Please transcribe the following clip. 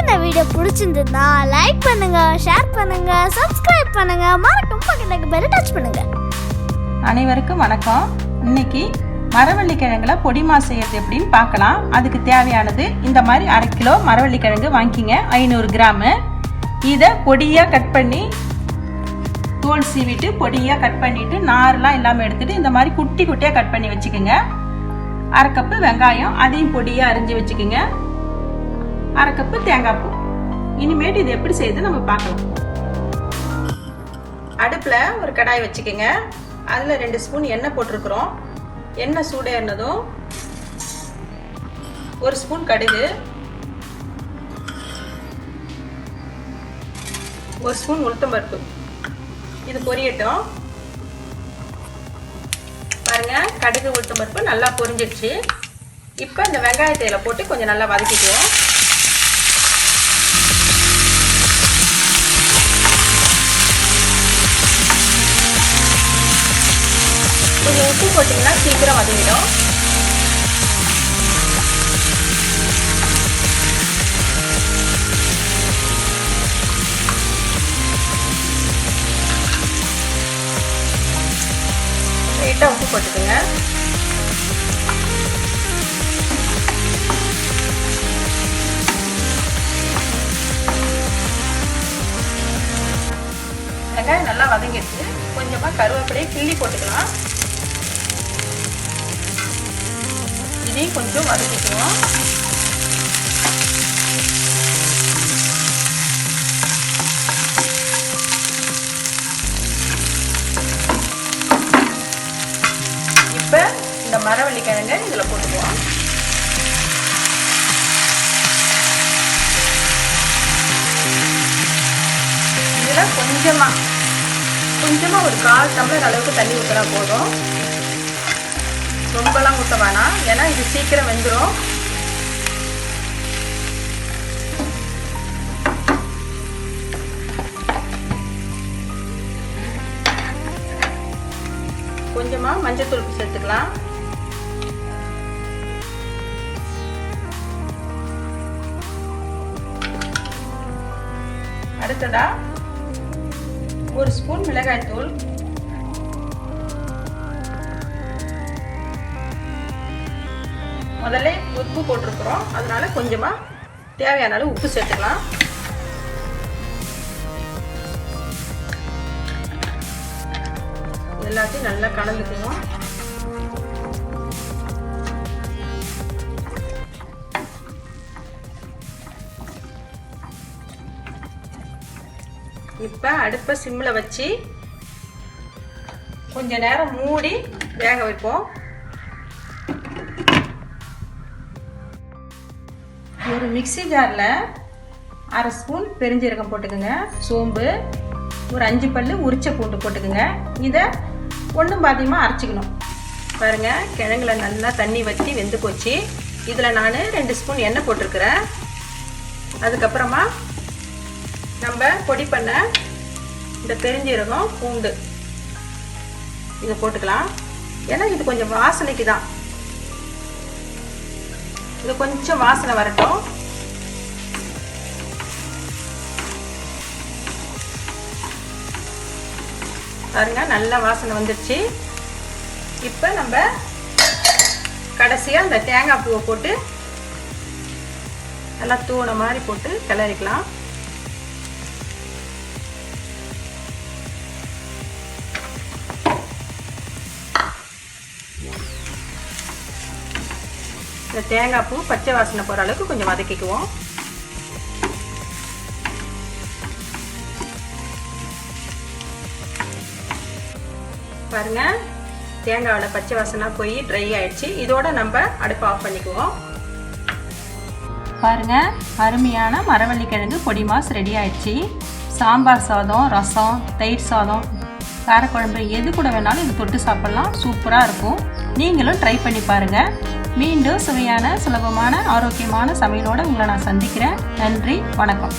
இந்த வீடியோ பிடிச்சிருந்தா லைக் பண்ணுங்க, ஷேர் பண்ணுங்க, சப்ஸ்கிரைப் பண்ணுங்க, மறக்காம பக்கத்துல பெல் டச் பண்ணுங்க. அனைவருக்கும் வணக்கம். இன்னைக்கு மரவள்ளி கிழங்குல பொடி மாஸ் செய்யறது எப்படின்னு பார்க்கலாம். அதுக்கு தேவையானது இந்த மாதிரி 1/2 கிலோ மரவள்ளி கிழங்கு வாங்கிக்கிங்க, 500 கிராமு. இதை பொடியாக கட் பண்ணி தோல் சீவிட்டு பொடியாக கட் பண்ணிட்டு நார்லாம் இல்லாமல் எடுத்துட்டு இந்த மாதிரி குட்டி குட்டியாக கட் பண்ணி வச்சுக்கோங்க. 1/2 கப்பு வெங்காயம், அதையும் பொடியாக அரிஞ்சு வச்சுக்கோங்க. 1/2 கப்பு தேங்காய் பூ. இனிமேட்டு இது எப்படி செய்யுது நம்ம பார்க்கலாம். அடுப்பில் ஒரு கடாய் வச்சுக்கோங்க. அதில் 2 ஸ்பூன் எண்ணெய் போட்டிருக்கிறோம். எண்ணெய் சூடேறினதும் 1 ஸ்பூன் கடுகு, 1 ஸ்பூன் உளுத்தம்பருப்பு. இது பொரியட்டும். பாருங்க, கடுகு உளுத்தம்பருப்பு நல்லா பொரிஞ்சிடுச்சு. இப்போ இந்த வெங்காயத்தையில போட்டு கொஞ்சம் நல்லா வதக்கிக்குவோம். கொஞ்சம் உப்பு போட்டிங்கன்னா சீக்கிரம் வதங்கிடும். லைட்டாக உப்பு போட்டுக்கோங்க. வெங்காயம் நல்லா வதங்கிடுச்சு. கொஞ்சமாக கருவேப்பிலையை கிள்ளி போட்டுக்கலாம். இதையும் கொஞ்சம் வதக்கிக்குவோம். இப்போ இந்த மரவள்ளி கிழங்கை இதில் போட்டுக்குவோம். இதில் கொஞ்சமாக ஒரு 1/4 டம்ளர் அளவுக்கு தண்ணி ஊற்றினா போதும். ரொம்பலாம் ஊற்ற வேணாம், ஏன்னா இது சீக்கிரம் வெந்துடும். கொஞ்சமாக மஞ்சத்தூள் சேர்த்துக்கலாம். அடுத்ததா 1 ஸ்பூன் மிளகாய் தூள், முதல்ல உப்பு போட்டிருக்கிறோம், அதனால கொஞ்சமா தேவையான அளவு உப்பு சேர்த்துக்கலாம். எல்லாத்தையும் நல்லா கலந்துக்குவோம். இப்போ அடுப்பை சிம்மில் வச்சு கொஞ்ச நேரம் மூடி வேக வைப்போம். ஒரு மிக்ஸி ஜாரில் 1/2 ஸ்பூன் பெருஞ்சீரகம் போட்டுக்கோங்க, சோம்பு, ஒரு 5 பல்லு உரிச்ச பூண்டு போட்டுக்கோங்க. இதை ஒன்றும் பாதியமாக அரைச்சிக்கணும். பாருங்கள், கிழங்குல நல்லா தண்ணி வற்றி வெந்து போச்சு. இதில் நான் 2 ஸ்பூன் எண்ணெய் போட்டிருக்கிறேன். அதுக்கப்புறமா நம்ம பொடி பண்ண இந்த பெருஞ்சீரகம், பூண்டு இதை போட்டுக்கலாம். ஏன்னா இது கொஞ்சம் வாசனைக்கு தான். இது கொஞ்சம் வாசனை வரட்டும். பாருங்க, நல்ல வாசனை வந்துடுச்சு. இப்போ நம்ம கடைசியாக இந்த தேங்காய் பூவை போட்டு நல்லா தூண மாதிரி போட்டு கிளறிக்கலாம். இந்த தேங்காய் பூ பச்சை வாசனை போகிற அளவுக்கு கொஞ்சம் வதக்கிக்குவோம். பாருங்க, தேங்காயோட பச்சை வாசனை போய் ட்ரை ஆயிடுச்சு. இதோட நம்ம அடுப்பை ஆஃப் பண்ணிக்குவோம். பாருங்க, அருமையான மரவள்ளி கிழங்கு பொடி மாஸ் ரெடி ஆயிடுச்சு. சாம்பார் சாதம், ரசம், தயிர் சாதம், காரக்குழம்பு எது கூட வேணாலும் இது தொட்டு சாப்பிடலாம். சூப்பராக இருக்கும். நீங்களும் ட்ரை பண்ணி பாருங்கள். மீண்டும் சுவையான, சுலபமான, ஆரோக்கியமான சமையலோடு உங்களை நான் சந்திக்கிறேன். நன்றி, வணக்கம்.